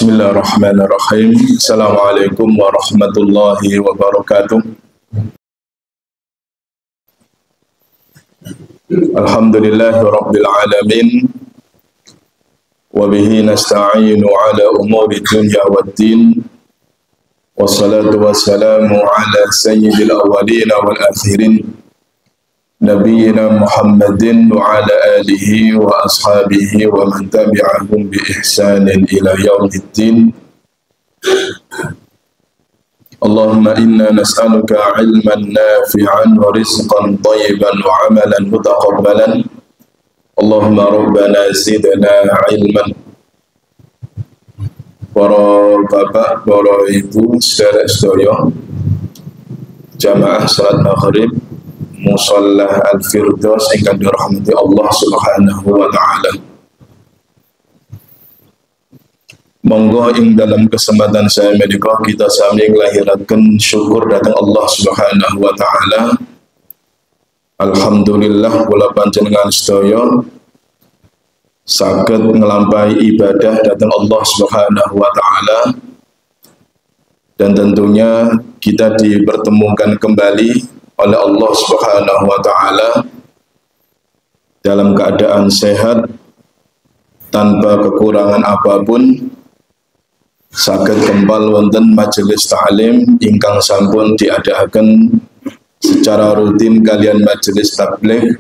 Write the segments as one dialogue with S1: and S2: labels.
S1: Bismillahirrahmanirrahim. Assalamualaikum warahmatullahi wabarakatuh. Alhamdulillahi rabbil alamin. Wa bihi nasta'inu ala umuri dunya waddin. Wassalatu wassalamu ala sayyidil awwalin wal akhirin. Nabiyyina Muhammadin wa ala alihi wa ashabihi wa man tabi'ahum bi ihsanin ila yaumiddin. Allahumma inna nas'aluka ilman nafi'an wa rizqan thayyiban wa amalan mutaqabbalan. Allahumma rabbana zidna ilman. Para bapak, para ibu, saudara-saudara jamaah salat maghrib Musalla Al-Firdaus ingkang dirahmati Allah Subhanahu wa taala. Monggo ing dalam kesempatan saya menika kita sami nglahiraken syukur dhateng Allah Subhanahu wa taala. Alhamdulillah kula panjenengan sedaya saged nglampahi ibadah dhateng Allah Subhanahu wa taala. Dan tentunya kita dipertemukan kembali oleh Allah Subhanahu wa taala dalam keadaan sehat tanpa kekurangan apapun, saged kembal wonten majelis ta'lim ingkang sampun diadakan secara rutin kalian majelis tabligh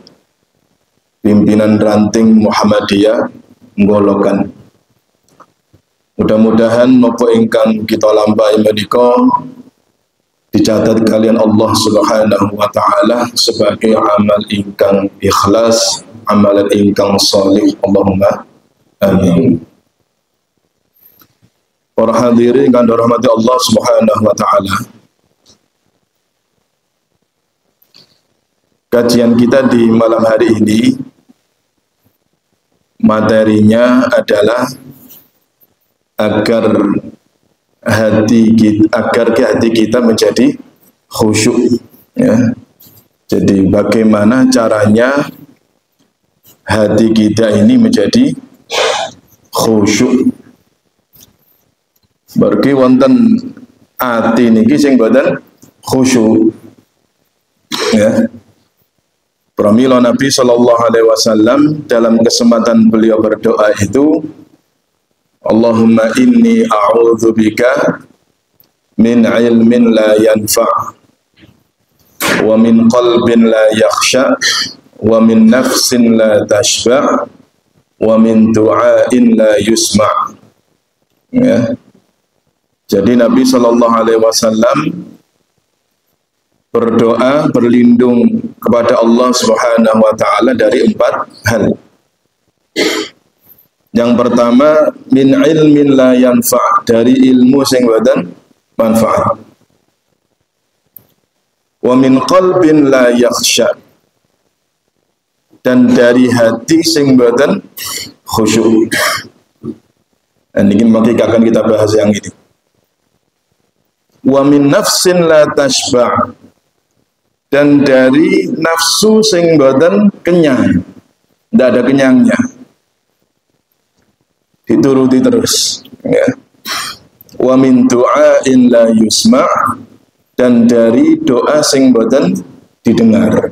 S1: pimpinan ranting Muhammadiyah Nggolokan. Mudah-mudahan napa ingkang kita lampahi menika dicatat kalian Allah Subhanahu wa taala sebagai amal ingkang ikhlas, amalan ingkang salih. Allahumma amin. Para hadirin ingkang dirahmati Allah Subhanahu wa taala. Kajian kita di malam hari ini materinya adalah agar hati kita menjadi khusyuk, ya. Jadi bagaimana caranya hati kita ini menjadi khusyuk? Berarti wonten ati niki sing boten khusyuk, ya. Pramila Nabi sallallahu alaihi wasallam dalam kesempatan beliau berdoa itu, Allahumma inni a'udzubika min ilmin la yanfa' wa min qalbin la yakhsha' wa min nafsin la tashba' wa min du'ain la yusma'. Ya. Jadi Nabi sallallahu alaihi wasallam berdoa berlindung kepada Allah Subhanahu wa taala dari 4 hal. Yang pertama, min ilmin la yanfa', dari ilmu sing boten manfaat. Wa min qalbin la yakhsha', dan dari hati sing boten khusyuk. Dan ini maka akan kita bahas yang ini. Wa min nafsin la tashba', dan dari nafsu sing boten kenyang, tidak ada kenyangnya, dituruti terus, ya. Wa min du'ain la yusma', dan dari doa sing boten didengar.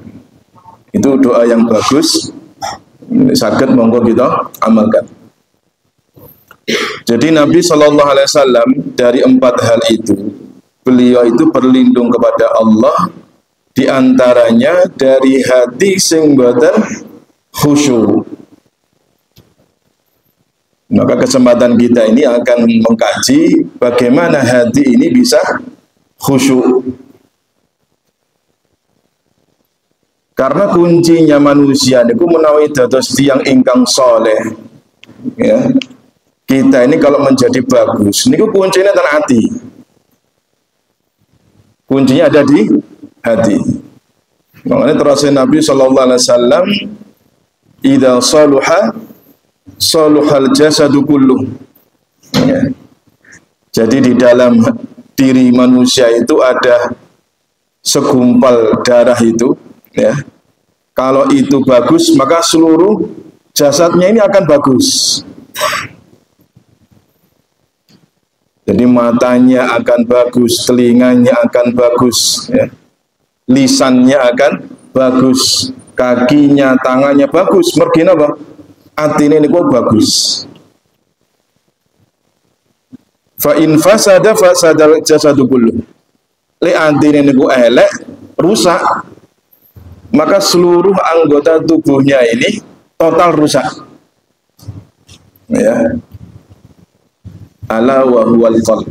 S1: Itu doa yang bagus, saged monggo kita amalkan. Jadi Nabi sallallahu alaihi wasallam dari 4 hal itu beliau itu berlindung kepada Allah, diantaranya dari hati sing boten khusyuk. Maka kesempatan kita ini akan mengkaji bagaimana hati ini bisa khusyuk. Karena kuncinya manusia niku menawi dados tiyang ingkang saleh, ya. Kita ini kalau menjadi bagus niku kuncinya ten hati. Kuncinya ada di hati. Makanya terus Nabi sallallahu alaihi wasallam, idza saluha saluhal jasadu kulluh. Ya. Jadi di dalam diri manusia itu ada segumpal darah itu, ya. Kalau itu bagus, maka seluruh jasadnya ini akan bagus. Jadi matanya akan bagus, telinganya akan bagus, ya. Lisannya akan bagus, kakinya, tangannya bagus. Mergi apa? Atine niku bagus. Fa in fasada fasadal jasadu kullu. Le atine niku elek, rusak, maka seluruh anggota tubuhnya ini total rusak. Ya. Ala wa huwal qalb.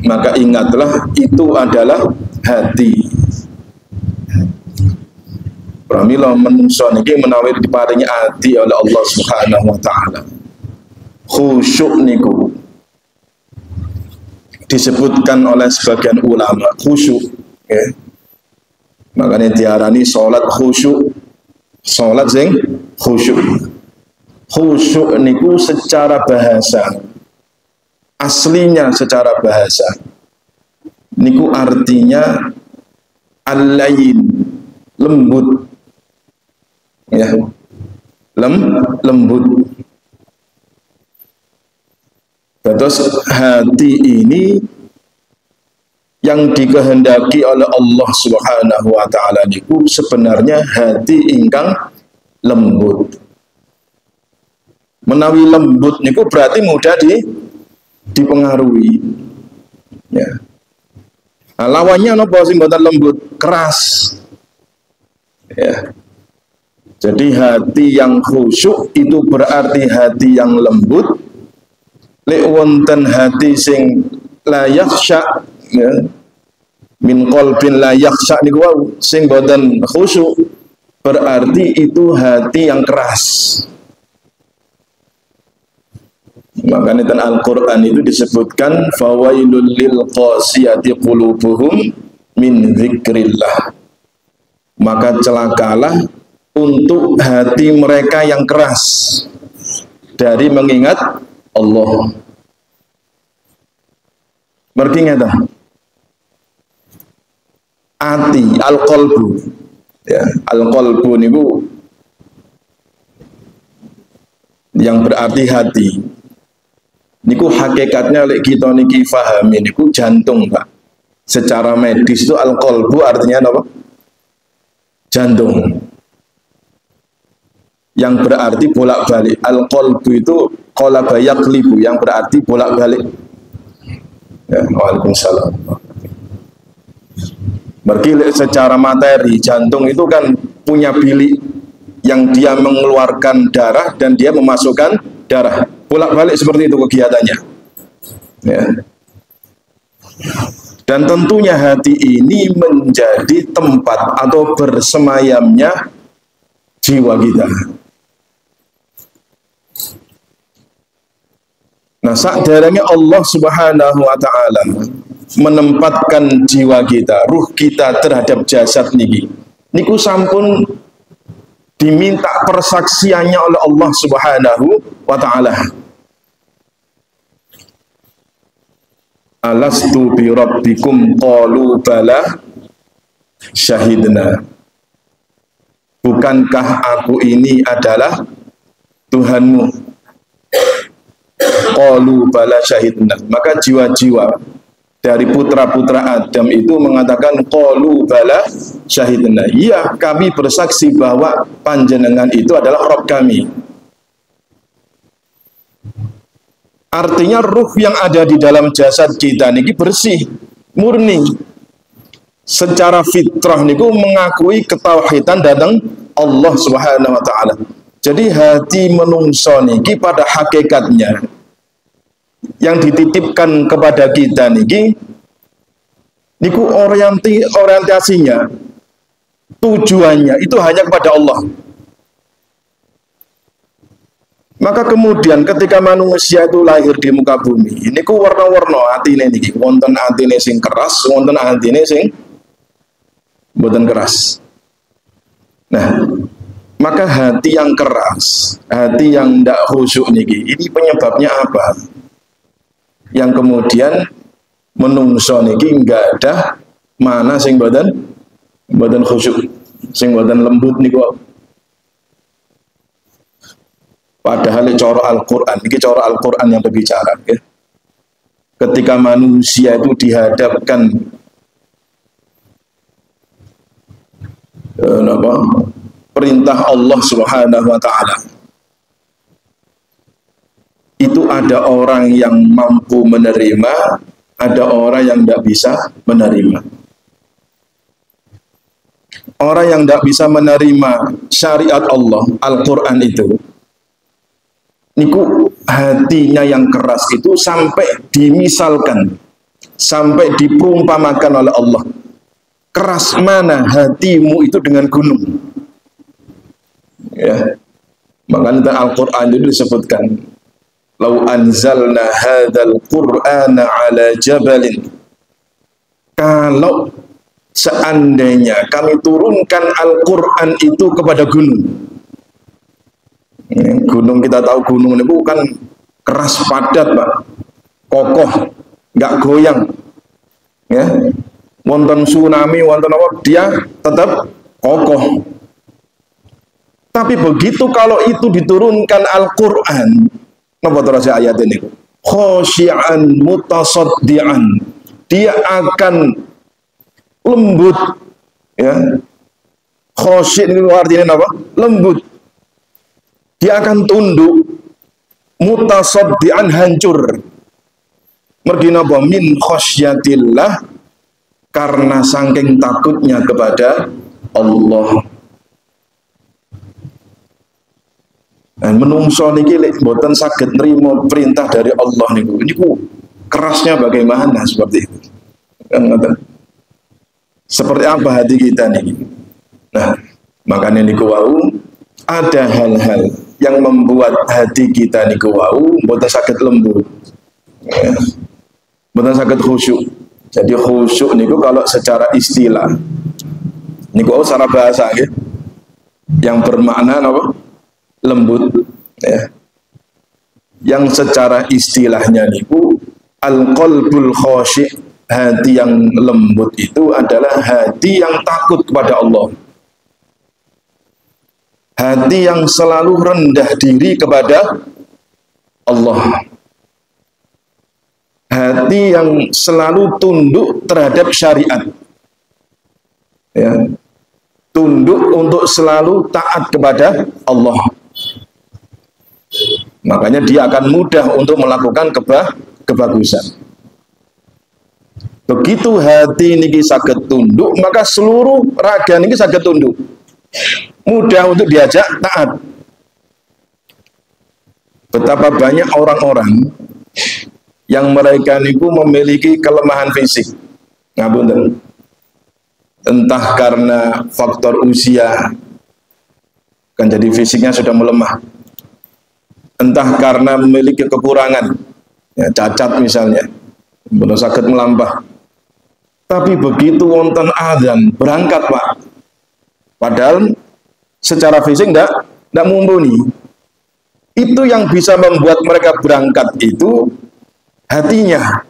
S1: Maka ingatlah itu adalah hati. Pramila menungso niki menawi diparingi hati oleh Allah Subhanahu wa taala. Khusyuk niku disebutkan oleh sebagian ulama khusyuk, ya. Makanya diarani salat khusyuk, salat sing khusyuk. Khusyuk niku secara bahasa, aslinya secara bahasa niku artinya al-layin, lembut, ya, lembut. Terus hati ini yang dikehendaki oleh Allah Subhanahu wa taala niku sebenarnya hati ingkang lembut. Menawi lembut niku berarti mudah dipengaruhi. Ya. Nah, lawannya napa sing mboten lembut? Keras. Ya. Jadi hati yang khusyuk itu berarti hati yang lembut. Lek wonten hati sing la yakhsha, ya, min qalbin la yakhsha niku wau sing mboten khusyuk berarti itu hati yang keras. Makanya dalam Al-Quran itu disebutkan fawailul lil qasiyati qulubuhum min dzikrillah. Maka celakalah untuk hati mereka yang keras dari mengingat Allah. Mergi ngeten. Ati al-qalbu, ya, al-qalbu niku yang berarti hati. Niku hakikatnya lek kita niki fahami niku jantung, Pak. Secara medis itu al-qalbu artinya apa? Jantung. Yang berarti bolak-balik. Al-qalbu itu qalaba yaqlibu, yang berarti bolak-balik. Ya, waalaikumsalam. Berarti secara materi jantung itu kan punya bilik yang dia mengeluarkan darah dan dia memasukkan darah. Bolak-balik seperti itu kegiatannya. Ya. Dan tentunya hati ini menjadi tempat atau bersemayamnya jiwa kita. Nah, sadarnya Allah Subhanahu wa taala menempatkan jiwa kita, ruh kita terhadap jasad niki. Niku sampun diminta persaksiannya oleh Allah Subhanahu wa taala. Alastu bi rabbikum qalu bala syahidna. Bukankah aku ini adalah Tuhanmu? Qalu bala syahidna. Maka jiwa-jiwa dari putra-putra Adam itu mengatakan qalu bala syahidna. Iya, kami bersaksi bahwa panjenengan itu adalah Rabb kami. Artinya ruh yang ada di dalam jasad kita niki bersih, murni. Secara fitrah niku mengakui ketauhidan datang Allah Subhanahu wa taala. Jadi hati menungso niki pada hakikatnya yang dititipkan kepada kita niki niku orientasinya, tujuannya itu hanya kepada Allah. Maka kemudian ketika manusia itu lahir di muka bumi, ini ku warna-warna atine niki, wonten atine sing keras, wonten atine sing boten keras. Nah, maka hati yang keras, hati yang ndak khusyuk niki, ini penyebabnya apa? Yang kemudian menungso niki enggak ada mana sing boten khusyuk, sing boten lembut niku. Padahal cara Al-Quran, ini cara Al-Quran yang berbicara, ya. ketika manusia itu dihadapkan perintah Allah Subhanahu wa taala, itu ada orang yang mampu menerima, ada orang yang tidak bisa menerima. Orang yang tidak bisa menerima syariat Allah, Al-Quran itu, niku hatinya yang keras itu sampai dimisalkan, sampai diperumpamakan oleh Allah. Keras mana hatimu itu dengan gunung. Ya. Makanya Al-Quran itu disebutkan, "Lau anzalna hadzal Qur'ana ala jabalin." Kalau seandainya kami turunkan Al-Quran itu kepada gunung. Gunung, kita tahu gunung itu kan keras padat, Pak. Kokoh, nggak goyang. Ya. Wonten tsunami, wonten apa, dia tetap kokoh. Tapi begitu kalau itu diturunkan Al-Quran, napa terus ayat ini? Khosyi'an mutasaddian. Dia akan lembut, ya. Khosyi' itu artinya apa? Lembut. Dia akan tunduk, mutasaddian, hancur. Mergi napa? Min khosyatillah, karena saking takutnya kepada Allah. Dan menungso niki lek mboten saged nrimo perintah dari Allah niku kerasnya bagaimana seperti itu. Kan ngoten. Seperti apa hati kita niki? Nah, makanya niku wau ada hal-hal yang membuat hati kita niku wau mboten saged lembut. Ya. Mboten saged khusyuk. Jadi khusyuk niku kalau secara istilah niku wau secara bahasa nggih, yang bermakna apa? Lembut, ya. Yang secara istilahnya niku al-qalbul khosyi', hati yang lembut itu adalah hati yang takut kepada Allah, hati yang selalu rendah diri kepada Allah, hati yang selalu tunduk terhadap syariat, ya. Tunduk untuk selalu taat kepada Allah. Makanya dia akan mudah untuk melakukan kebagusan. Begitu hati niki saged tunduk, maka seluruh raga niki saged tunduk. Mudah untuk diajak taat. Betapa banyak orang-orang yang mereka niku memiliki kelemahan fisik. Ngapunten. Entah karena faktor usia, kan jadi fisiknya sudah melemah. Entah karena memiliki kekurangan, ya, cacat misalnya, belum sakit melampah. Tapi begitu wonten adzan berangkat, Pak. Padahal secara fisik enggak mumpuni. Itu yang bisa membuat mereka berangkat itu hatinya.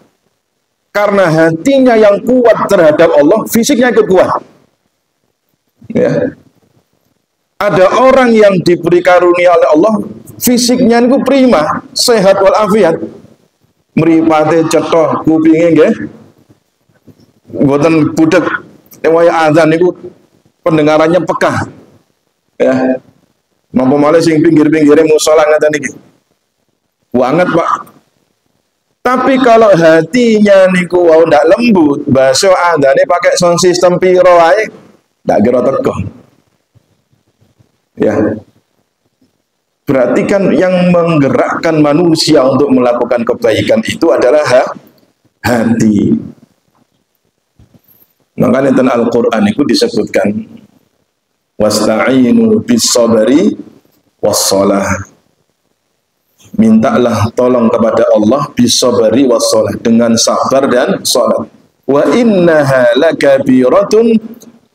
S1: Karena hatinya yang kuat terhadap Allah, fisiknya ikut kuat. Ya. Ada orang yang diberi karunia oleh Allah, fisiknya itu prima, sehat walafiat, mripate cetha kupinge nggih mboten budek, waya azan niku pendengarannya pekah, ya. Mampu malih sing pinggir-pinggire musala ngaten iki banget, Pak. Tapi kalau hatinya niku wau ndak lembut, baso azane pakai sound system piro ae ndak kira teko, ya. Berarti kan yang menggerakkan manusia untuk melakukan kebaikan itu adalah hati. Makanya dalam Al-Quran itu disebutkan wasta'inu bis-sabri was-shalah. Mintalah tolong kepada Allah bis-sabri was-shalah, dengan sabar dan salat. Wa innaha lakabiratun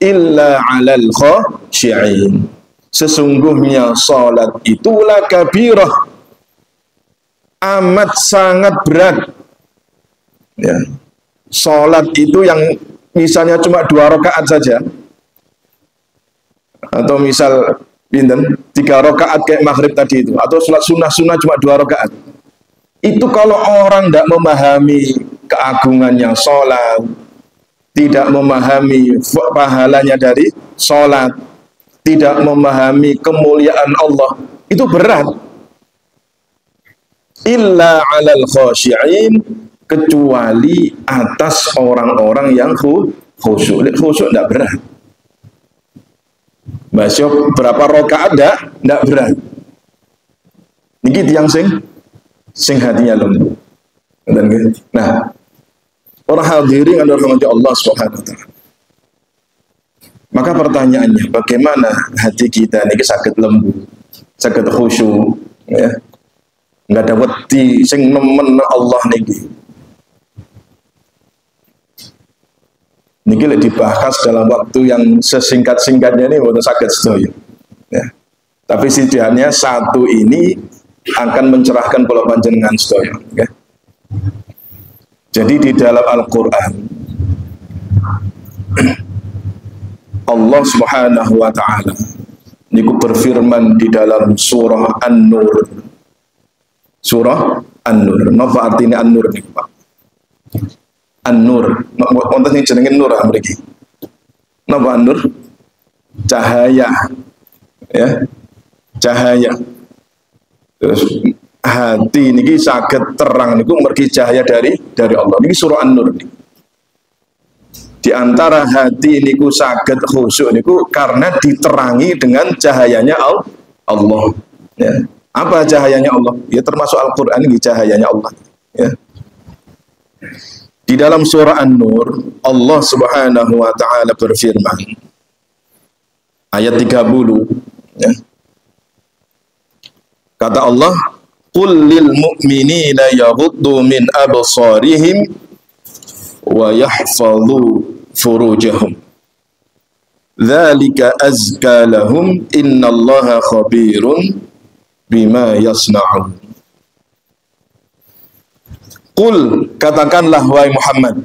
S1: illa 'alal khashi'in. Sesungguhnya salat itulah kabirah, amat sangat berat, ya. Salat itu yang misalnya cuma 2 rakaat saja, atau misal pinten 3 rakaat kayak maghrib tadi itu, atau salat sunnah cuma 2 rakaat, Itu kalau orang tidak memahami keagungannya sholat, tidak memahami pahalanya dari sholat, tidak memahami kemuliaan Allah, itu berat. Illa 'alal khashi'in, kecuali atas orang-orang yang khusyuk. Khusyuk tidak berat. Masyuk berapa rakaat tidak berat. Niki tiyang sing hatinya lembut. Nah, para hadirin yang dirahmati Allah Subhanahu wa taala. Maka pertanyaannya, bagaimana hati kita niki saged lembut, saged khusyuk, ya. Enggak ada wedi sing nemen Allah niki. Niki lek dibahas dalam waktu yang sesingkat-singkatnya ini boten saged sedaya. Ya. Tapi setidaknya satu ini akan mencerahkan kula panjenengan sedaya, ya. Jadi di dalam Al-Qur'an Allah Subhanahu wa taala niku berfirman di dalam surah An-Nur. Surah An-Nur. Napa artinya An-Nur niku, Pak? An-Nur. Wonten sing jenenge nur mriki. Napa An-Nur? Cahaya. Ya. Cahaya. Terus hati niki saged terang niku mergi cahaya dari Allah. Niki surah An-Nur niki. Di antara hati niku saged khusyuk niku karena diterangi dengan cahayanya Allah. Ya. Apa cahayanya Allah? Ya termasuk Al-Qur'an ini cahayanya Allah. Ya. Di dalam surah An-Nur, Allah Subhanahu wa taala berfirman ayat 30, ya. Kata Allah, "Qul lil mu'minina yaghuddu min absarihim wa yahfazu furujahum. Dzalika azka lahum innallaha khabirun bima yasna'un." Qul, katakanlah wahai Muhammad,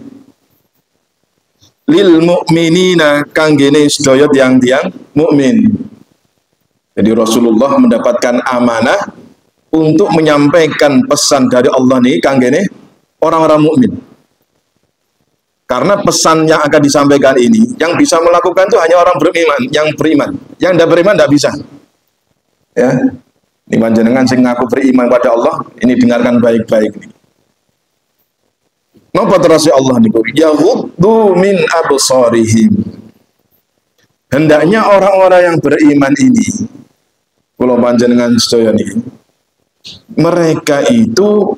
S1: lil mu'minina kanggene sedaya tiang-tiang mukmin. Jadi Rasulullah mendapatkan amanah untuk menyampaikan pesan dari Allah nih kanggene orang-orang mukmin. Karena pesan yang akan disampaikan ini, yang bisa melakukan itu hanya orang beriman, yang beriman. Yang tidak beriman tidak bisa. Ya, ini panjenengan sing ngaku beriman pada Allah, ini dengarkan baik-baik nih. Napa terus Allah niku? Yaghuddu min absarihim. Hendaknya orang-orang yang beriman ini, kula panjenengan sedaya niki, mereka itu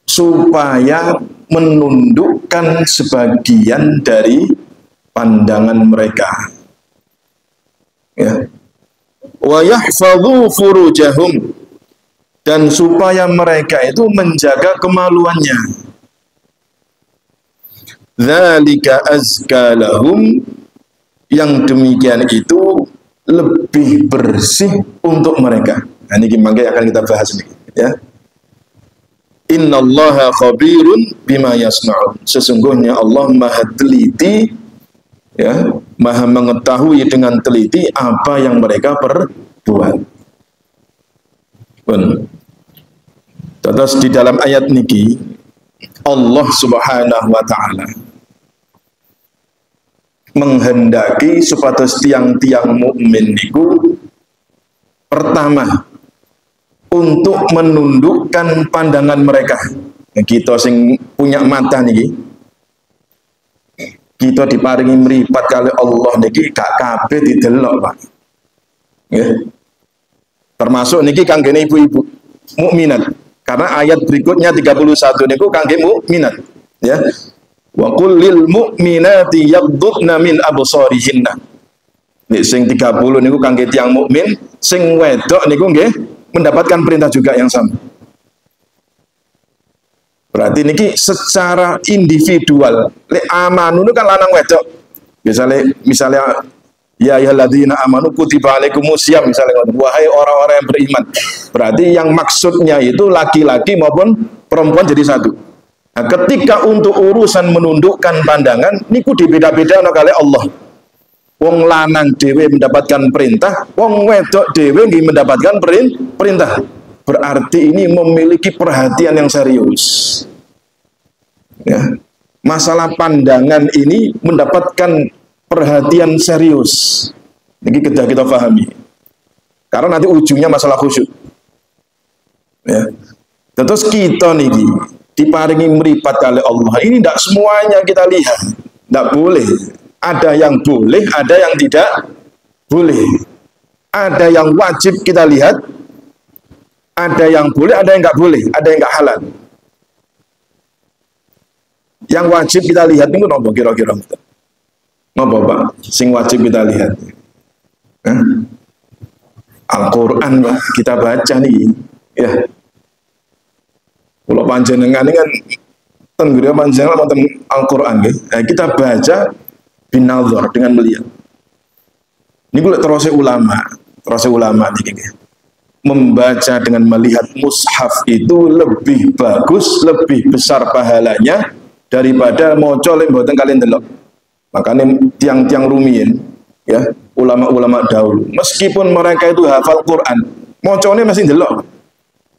S1: supaya menundukkan sebagian dari pandangan mereka. Ya. Wa yahfadhu furujahum, dan supaya mereka itu menjaga kemaluannya. Dzalika azka lahum, yang demikian itu lebih bersih untuk mereka. Nah, ini mangga akan kita bahas nih, ya. Innallaha khabirun bima yasna'un. Sesungguhnya Allah Maha teliti, ya, Maha mengetahui dengan teliti apa yang mereka perbuat. Terus di dalam ayat niki Allah Subhanahu wa taala menghendaki supados tiang-tiang mukmin niku pertama untuk menundukkan pandangan mereka. Kita sing punya mata niki, kita diparingi mripat kali Allah niki gak kabeh didelok, Pak. Ya. Termasuk niki kanggene ibu-ibu mukminat. Karena ayat berikutnya 31 niku kangge mukminat, ya. Wa qul lil mu'minati yaghdudna min absarihinna. Nek sing 30 niku kangge tiyang mukmin, sing wedok niku nggih mendapatkan perintah juga yang sama. Berarti niki secara individual. Lek amanu kan lanang wedok. Misalnya ya ayyuhalladzina amanu kutiba alaikumusiyam, misalnya wahai orang-orang yang beriman. Berarti yang maksudnya itu laki-laki maupun perempuan jadi satu. Nah, ketika untuk urusan menundukkan pandangan niku dibeda-beda kali Allah. Wong lanang dhewe mendapatkan perintah, wong wedok dhewe nggih mendapatkan perintah. berarti ini memiliki perhatian yang serius. Ya. Masalah pandangan ini mendapatkan perhatian serius. Ini kita pahami. Karena nanti ujungnya masalah khusyuk. Ya. Terus kita nih diparingi meripat oleh Allah. Ini tidak semuanya kita lihat. Tidak boleh. Ada yang boleh, ada yang tidak boleh. Ada yang wajib kita lihat, ada yang boleh, ada yang nggak boleh, ada yang nggak halal. Yang wajib kita lihat itu nopo kira-kira? Nopo Pak? Sing wajib kita lihat. Al-Quran Pak, kita baca nih. Ya. Kalau panjenengan ini kan tenggara panjenengan wonten Al-Quran kita baca binazar dengan melihat. Ini gue terus ulama nih. Membaca dengan melihat mushaf itu lebih bagus, lebih besar pahalanya daripada maca lek mboten kalian delok. Makanya tiang-tiang rumiyin ya, ulama-ulama dahulu, meskipun mereka itu hafal Quran, macane masih delok.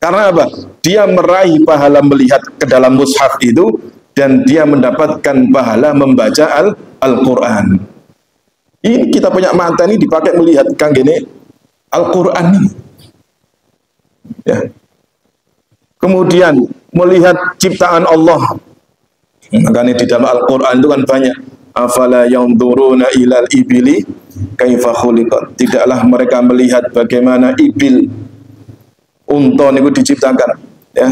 S1: Karena apa? Dia meraih pahala melihat ke dalam mushaf itu dan dia mendapatkan pahala membaca Al-Quran. Ini kita punya mata ini dipakai melihat kang gini Al-Quran ini. Ya. Kemudian melihat ciptaan Allah. Makanya di dalam Al-Quran itu kan banyak. Afala yanzuruna ilal ibili kaifa khuliqat. Tidaklah mereka melihat bagaimana ibil unta niku diciptakan, ya.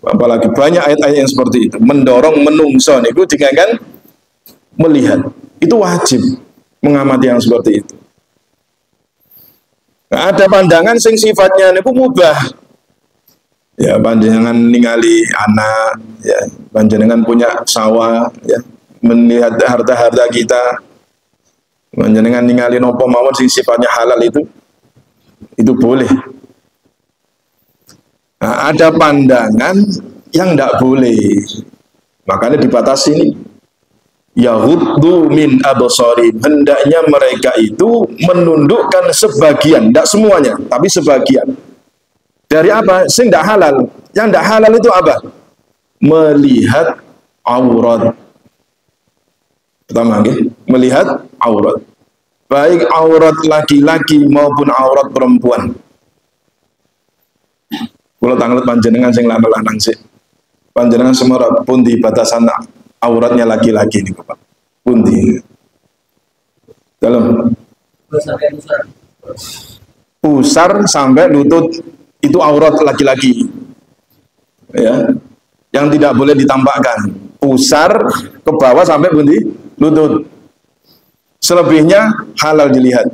S1: Apalagi banyak ayat-ayat yang seperti itu mendorong menungso niku dengan melihat. Itu wajib mengamati yang seperti itu. Nah, ada pandangan sing sifatnya niku mubah. Ya, panjenengan ningali anak, ya, panjenengan punya sawah, ya, melihat harta-harta kita, panjenengan ningali nopo mawon sing sifatnya halal itu boleh. Nah, ada pandangan yang tidak boleh, makanya dibatasi ini. Yahuddu min absarihim, hendaknya mereka itu menundukkan sebagian, tidak semuanya, tapi sebagian. Dari apa? Sing tidak halal. Yang tidak halal itu apa? Melihat aurat. Pertama, melihat aurat. Baik aurat laki-laki maupun aurat perempuan. Kalau tanglet panjenengan sing lanang sih. Panjenengan semua pun di batasan auratnya laki-laki nih, Pak. Pundi. Dalam pusar sampai lutut itu aurat laki-laki. Ya. Yang tidak boleh ditampakkan. Pusar ke bawah sampai pundi lutut. Selebihnya halal dilihat.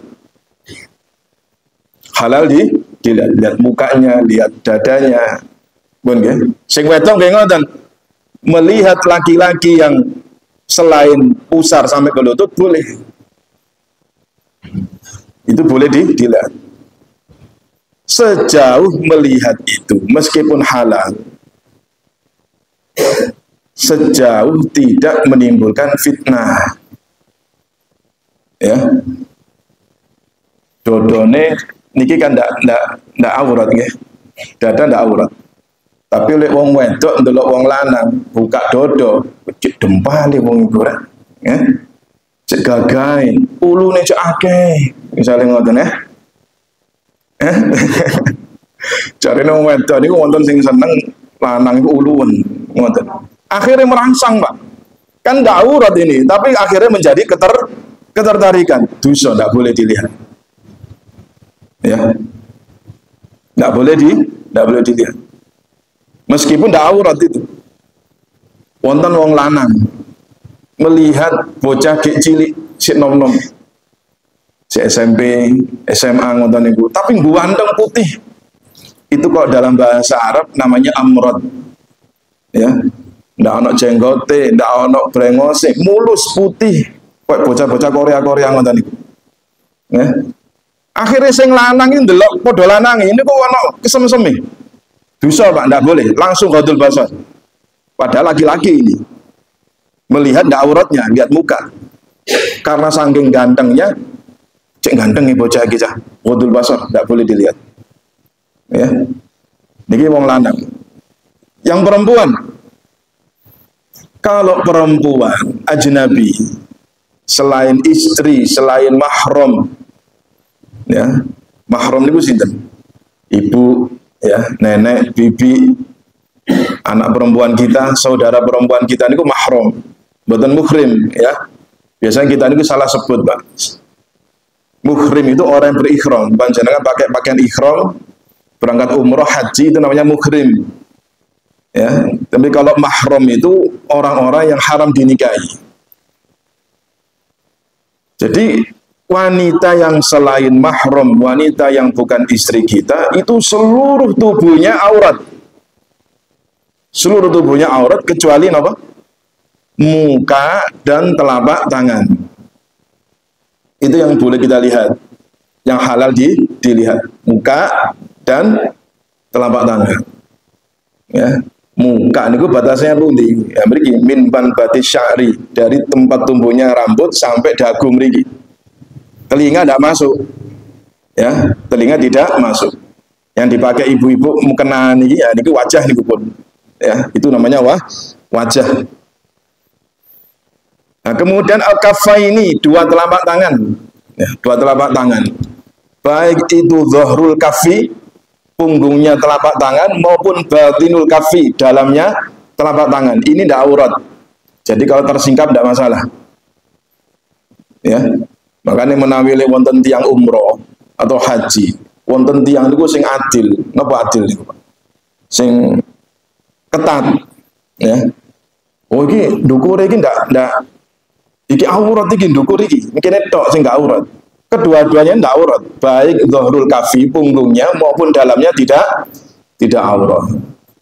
S1: Halal dilihat, lihat mukanya, lihat dadanya. Pun nggih. Sing wedok nggih ngoten. Melihat laki-laki yang selain pusar sampai ke lutut boleh. Itu boleh dilihat. Sejauh melihat itu meskipun halal, sejauh tidak menimbulkan fitnah. Ya. Dodone niki kan ndak aurat nggih. Dada ndak aurat. Tapi lek wong wedok ndelok wong lanang buka dodo, cek dempale wong iku ora. Ya. Cek gagahe, ulune cek akeh. Misale ngoten ya. Cari wong wedok niku wonten sing seneng lanang iku uluwen ngoten. Akhirnya merangsang, Pak. Kan ndak aurat ini, tapi akhirnya menjadi ketertarikan. Dosa ndak boleh dilihat. Ya. Ndak boleh dilihat. Meskipun ndak aurat itu. Wonten wong lanang melihat bocah kek cilik sik nom-nom. Si SMP, SMA ngoten niku, tapi ganteng putih. Itu kok dalam bahasa Arab namanya amrod. Ya. Ndak ana jenggote, ndak ana brengose, mulus putih. Kok bocah-bocah Korea ngoten niku. Ya. Akhirnya sing lanang iki ndelok padha lanang ini kok ana kesem-seme. Dosa Pak, ndak boleh, langsung ghadul basar. Padahal laki-laki ini melihat ndak auratnya, lihat muka. Karena saking gantengnya, cek ganteng nih bocah iki cah. Ghadul basar, ndak boleh dilihat. Ya. Niki wong lanang. Yang perempuan, kalau perempuan ajnabi selain istri, selain mahram, ya, mahram niku sinten? Ibu, ya, nenek, bibi, anak perempuan kita, saudara perempuan kita niku mahram, mboten muhrim, ya. Biasanya kita niku salah sebut, Pak. Muhrim itu orang yang berikhram, panjenengan pakai pakaian ikhram, berangkat umroh, haji, itu namanya muhrim. Ya, tapi kalau mahram itu orang-orang yang haram dinikahi. Jadi wanita yang selain mahram, wanita yang bukan istri kita, itu seluruh tubuhnya aurat. Seluruh tubuhnya aurat kecuali apa? Muka dan telapak tangan. Itu yang boleh kita lihat, yang halal dilihat, muka dan telapak tangan. Ya, muka niku batasnya pundi? Ya, mriki min ban batis sya'ri, dari tempat tumbuhnya rambut sampai dagu mriki. Telinga tidak masuk. Ya, telinga tidak masuk. Yang dipakai ibu-ibu mukena niki ya niku wajah niku pun. Ya, itu namanya wajah. Nah, kemudian al-kaffaini, dua telapak tangan. Ya, dua telapak tangan. Baik itu zahrul kaffi, punggungnya telapak tangan, maupun batinul kaffi, dalamnya telapak tangan. Ini tidak aurat. Jadi kalau tersingkap tidak masalah. Ya. Makanya menawili wonten tiang umroh atau haji, wonten tiang niku sing adil, napa adil niku, Pak? Sing ketat, ya. Oh iki ndukure iki ndak iki aurat iki ndukur iki, mungkin tok sing ndak aurat. Kedua-duanya ndak aurat, baik zahrul kafi punggungnya maupun dalamnya tidak aurat.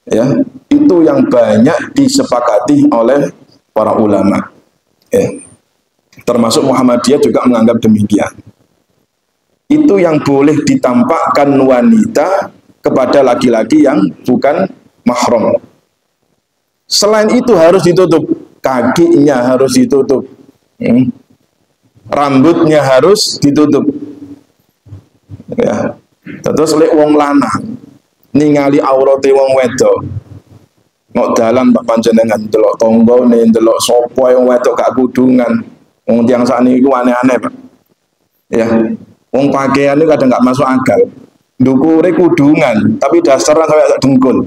S1: Ya, itu yang banyak disepakati oleh para ulama. Ya. Termasuk Muhammadiyah juga menganggap demikian. Itu yang boleh ditampakkan wanita kepada laki-laki yang bukan mahram. Selain itu harus ditutup, kakinya harus ditutup, rambutnya harus ditutup. Ya. Terus lek wong lanang ningali aurate wong wedok, ngok dalan Pak panjenengan delok tanggane, delok sapa wong wedok gak kudungan. Wong tiyang sakniki aneh-aneh, Pak. Ya. Wong pakaian itu kadang nggak masuk akal. Ndukure kudungan, tapi dasarnya kayak dengkul.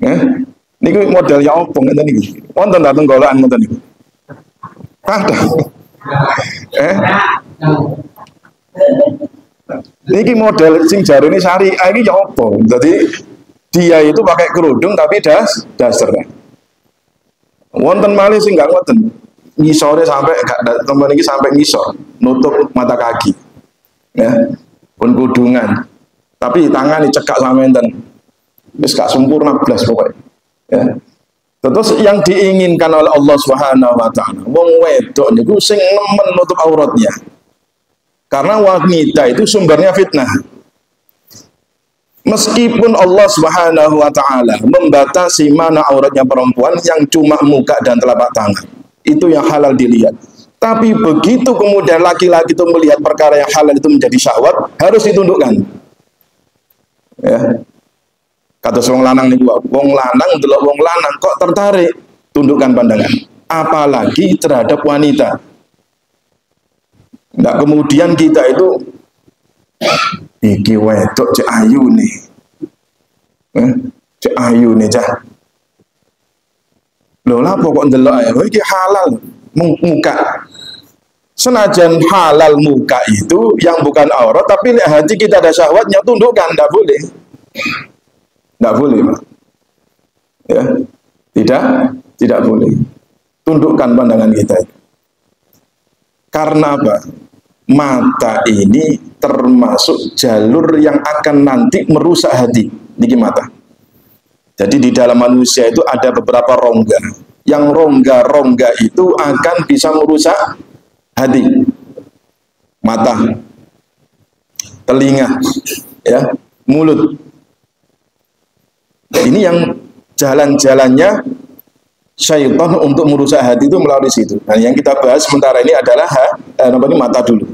S1: Ya. Niki model ya opo ngeten niki. Wonten ta tenggolokan ngoten niku? Ada. Niki model sing jarene syariah iki ya opo? Jadi dia itu pakai kerudung tapi dasarnya. Wonten malih sing nggak ngoten. Ngisore sampai teman ini sampai ngisor, nutup mata kaki, ya, pun kudungan, tapi tangan dicekak sama enten, wis gak sempurna blas pokoknya, ya. Terus yang diinginkan oleh Allah Subhanahu Wa Taala, wong wedok niku sing nemen nutup auratnya, karena wanita itu sumbernya fitnah. Meskipun Allah Subhanahu Wa Taala membatasi mana auratnya perempuan yang cuma muka dan telapak tangan. Itu yang halal dilihat. Tapi begitu kemudian laki-laki itu melihat perkara yang halal itu menjadi syahwat, harus ditundukkan. Ya. Kata wong lanang niku, wong lanang delok wong lanang kok tertarik, tundukkan pandangan. Apalagi terhadap wanita. Nah, kemudian kita itu iki wedok cek ayu nih. Cek ayu nih cah. Loh lah pokok ndelok ae iki halal muka. Senajan halal muka itu yang bukan aurat, tapi lihat hati kita ada syahwatnya, tundukkan, tidak boleh. Tidak boleh, Pak. Ya. Tidak boleh. Tundukkan pandangan kita. Karena apa? Mata ini termasuk jalur yang akan nanti merusak hati. Niki mata. Jadi di dalam manusia itu ada beberapa rongga. Yang rongga-rongga itu akan bisa merusak hati. Mata, telinga, ya, mulut. Ini yang jalan-jalannya syaitan untuk merusak hati itu melalui situ. Nah, yang kita bahas sementara ini adalah mata dulu.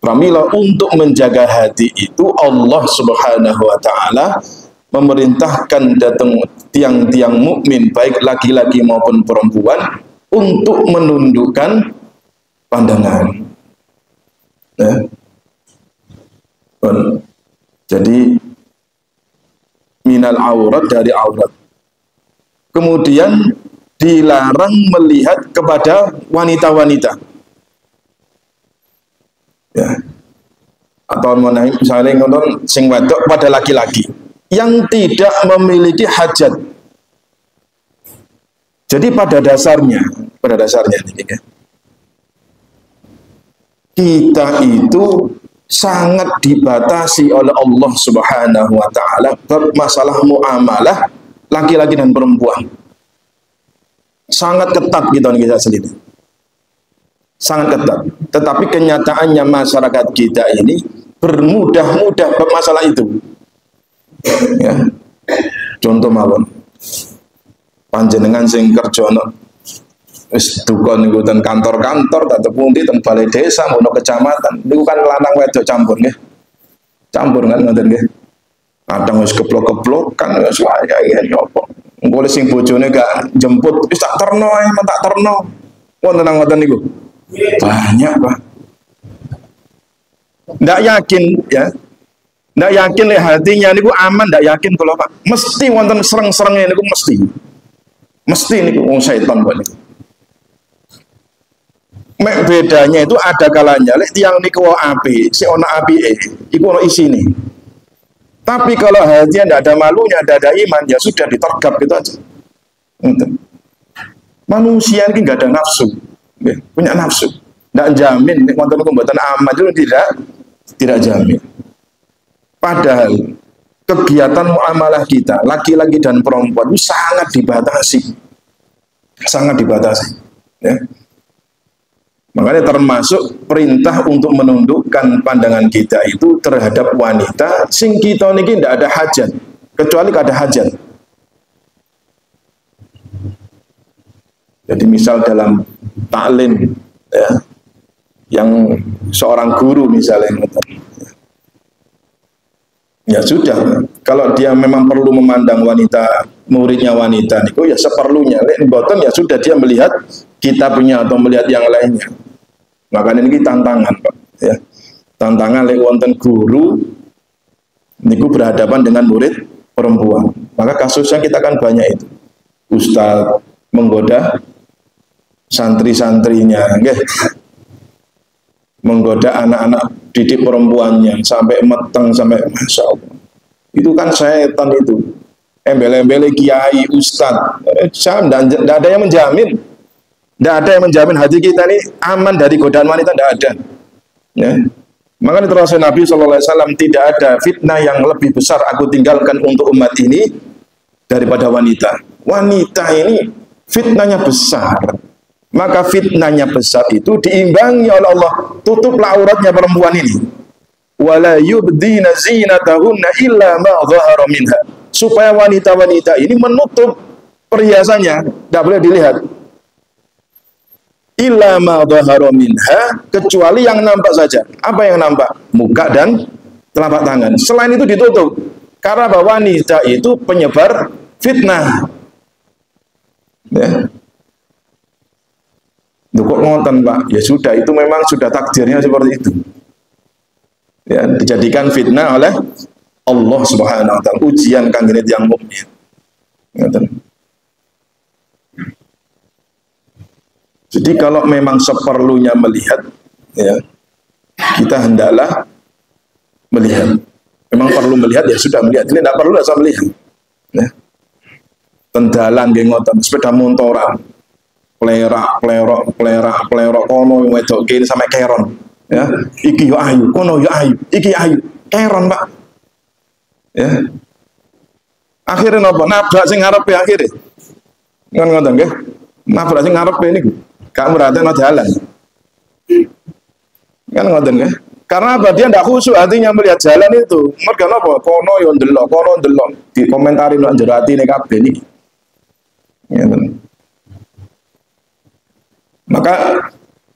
S1: Pramila untuk menjaga hati itu Allah Subhanahu wa taala memerintahkan datang tiang-tiang mukmin baik laki-laki maupun perempuan untuk menundukkan pandangan. Ya. Jadi minal aurat, dari aurat. Kemudian dilarang melihat kepada wanita-wanita. Ya. Atau misalnya nonton sing wedok pada laki-laki yang tidak memiliki hajat. Jadi pada dasarnya ini ya, kita itu sangat dibatasi oleh Allah Subhanahu wa taala bermasalah muamalah laki-laki dan perempuan. Sangat ketat gitu nih kita sendiri. Sangat ketat. Tetapi kenyataannya masyarakat kita ini bermudah-mudah bermasalah itu. Ya. Contoh mawon. Panjenengan sing kerja wis duka niku ten kantor-kantor tak pundi ten balai desa ono kecamatan niku kan lanang wedok campur nggih. Campur kan ngoten nggih. Kadang wis keplok-keplokan wis wae apa. Engko sing bojone gak jemput wis tak terno ae tak terno. Wonten ngoten niku. Banyak, Pak. Ndak yakin ya. Ndak yakin le hatinya niku aman, ndak yakin kalau Pak. Mesti wonten sereng-serenge niku mesti. Mesti niku wong setan kok niku. Mek bedanya itu ada kalanya lek tiyang niku api, si ono apike, iku ono isine. Tapi kalau hatinya ndak ada malunya, ndak ada iman, ya sudah ditergap gitu aja. Manusia ini nggak ada nafsu, punya nafsu. Ndak jamin nek wonten pembuatan amal itu tidak jamin. Padahal kegiatan muamalah kita, laki-laki dan perempuan itu sangat dibatasi. Sangat dibatasi. Ya. Makanya termasuk perintah untuk menundukkan pandangan kita itu terhadap wanita, sing kita niki tidak ada hajat, kecuali ada hajat. Jadi misal dalam taklim, ya, yang seorang guru misalnya, ya sudah, kalau dia memang perlu memandang wanita, muridnya wanita niku ya seperlunya. Lek boten ya sudah dia melihat kitabnya atau melihat yang lainnya. Makanya ini tantangan, Pak, ya. Tantangan lek wonten guru niku berhadapan dengan murid perempuan. Maka kasusnya kita kan banyak itu. Ustadz menggoda santri-santrinya, nggih. Menggoda anak-anak didik perempuannya sampai meteng, sampai Masya Allah. Itu kan setan itu. Embel-embel kiai, ustad. Tidak ada yang menjamin. Tidak ada yang menjamin hati kita ini aman dari godaan wanita, tidak ada. Ya. Makanya terus Nabi SAW tidak ada fitnah yang lebih besar aku tinggalkan untuk umat ini daripada wanita. Wanita ini fitnahnya besar. Maka fitnahnya besar itu diimbangi oleh Allah. Tutuplah auratnya perempuan ini. Wala yubdina zinatahunna illa ma dhahara minha. Supaya wanita-wanita ini menutup perhiasannya, tidak boleh dilihat. Illa ma dhahara minha, kecuali yang nampak saja. Apa yang nampak? Muka dan telapak tangan. Selain itu ditutup. Karena bahwa wanita itu penyebar fitnah. Ya. Kok ngonten, Pak? Ya sudah, itu memang sudah takdirnya seperti itu. Ya, dijadikan fitnah oleh Allah Subhanahu wa taala, ujian kangge yang mukmin. Ngoten. Jadi kalau memang seperlunya melihat, ya, kita hendaklah melihat. Memang perlu melihat, ya sudah melihat. Ini tidak perlu, tidak usah melihat. Ya. Tendalan nggih ngoten, sepeda motoran, plerak kono wedok kene sampai keron. Ya, iki yo ayu, kono yo ayu, iki ayu, keron, Pak. Ya. Akhirnya napa? Nabrak sing ngarepe akhire. Ngoten nggih. Nabrak sing ngarepe niku. Gak merhatiin jalan. Kan ngoten nggih. Karena apa? Dia tidak khusyuk hatinya melihat jalan itu. Mergo napa? Kono yo ndelok, kono ndelok. Dikomentari nang jero atine kabeh niki. Ngoten. Maka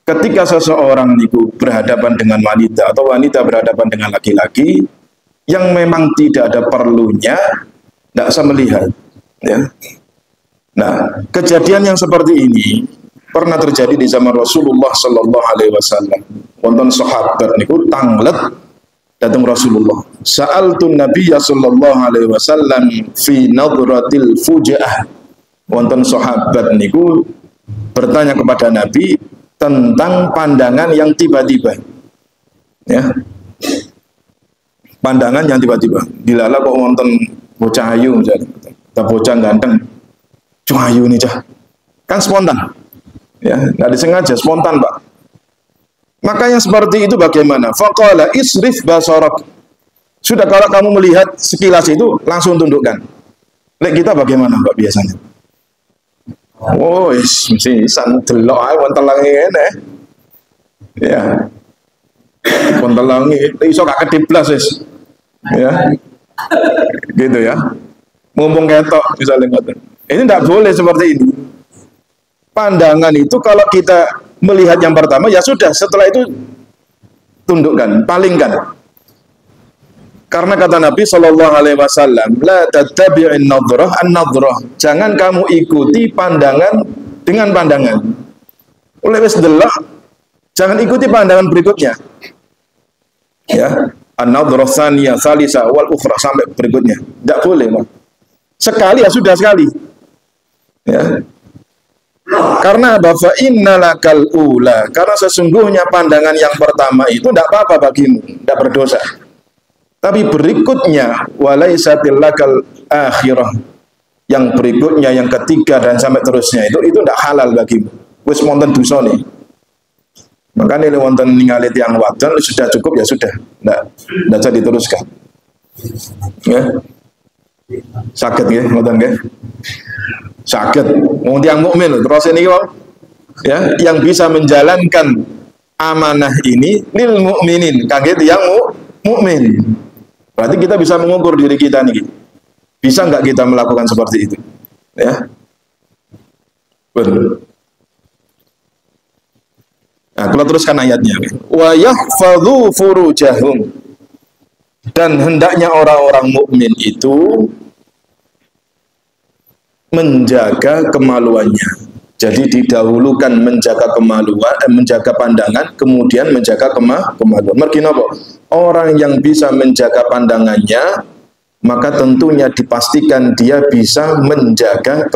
S1: ketika seseorang niku berhadapan dengan wanita atau wanita berhadapan dengan laki-laki yang memang tidak ada perlunya, tidak usah melihat, ya. Nah, kejadian yang seperti ini pernah terjadi di zaman Rasulullah Sallallahu Alaihi Wasallam. Wonten sahabat niku tanglet datang Rasulullah. Sa'altun Nabiyya Sallallahu Alaihi Wasallam fi nadratil fujaah. Wonten sahabat niku bertanya kepada Nabi tentang pandangan yang tiba-tiba, ya. Pandangan yang tiba-tiba. Dilala kok wonten bocah ayu misalnya, atau bocah ganteng, cuma ayu nih cah, kan spontan, ya, nggak disengaja, spontan Pak. Maka yang seperti itu bagaimana? Faqala isrif basarak. Sudah, kalau kamu melihat sekilas itu langsung tundukkan. Lek kita bagaimana Pak biasanya? Oh, mesti sandelok ae wonten langi ngene. Ya. Wonten langi iso gak kedip blas wis. Ya. Gitu ya. Mumpung ketok misalnya ngoten. Ini tidak boleh seperti ini. Pandangan itu kalau kita melihat yang pertama, ya sudah, setelah itu tundukkan, palingkan. Karena kata Nabi Shallallahu Alaihi Wasallam, la tattabi'in nadrah an-nadrah. Jangan kamu ikuti pandangan dengan pandangan. Oleh wis delok, jangan ikuti pandangan berikutnya. Ya, an-nadrah tsaniyah, tsalitsah wal ukhra sampai berikutnya. Tidak boleh, Pak. Sekali ya sudah sekali. Ya. Karena fa innalakal ula, karena sesungguhnya pandangan yang pertama itu tidak apa-apa bagimu, tidak berdosa. Tapi berikutnya walaisatil lakal akhirah, yang berikutnya, yang ketiga dan sampai terusnya itu tidak halal bagimu. Wis wonten dosane. Makanya ini wonten ningali tiyang wadon sudah cukup ya sudah, tidak usah diteruskan. Ya. Sakit nggih, ngoten nggih. Sakit. Wong tiyang mukmin terus ini ya, yang bisa menjalankan amanah ini lil mukminin, kangge tiyang mukmin. Berarti kita bisa mengukur diri kita nih. Bisa nggak kita melakukan seperti itu? Ya. Betul. Nah, kalau teruskan ayatnya. Wa yahfadzu furujahum. Dan hendaknya orang-orang mukmin itu menjaga kemaluannya. Jadi didahulukan menjaga kemaluan, menjaga pandangan, kemudian menjaga kemaluan. Mergi napa? Orang yang bisa menjaga pandangannya, maka tentunya dipastikan dia bisa menjaga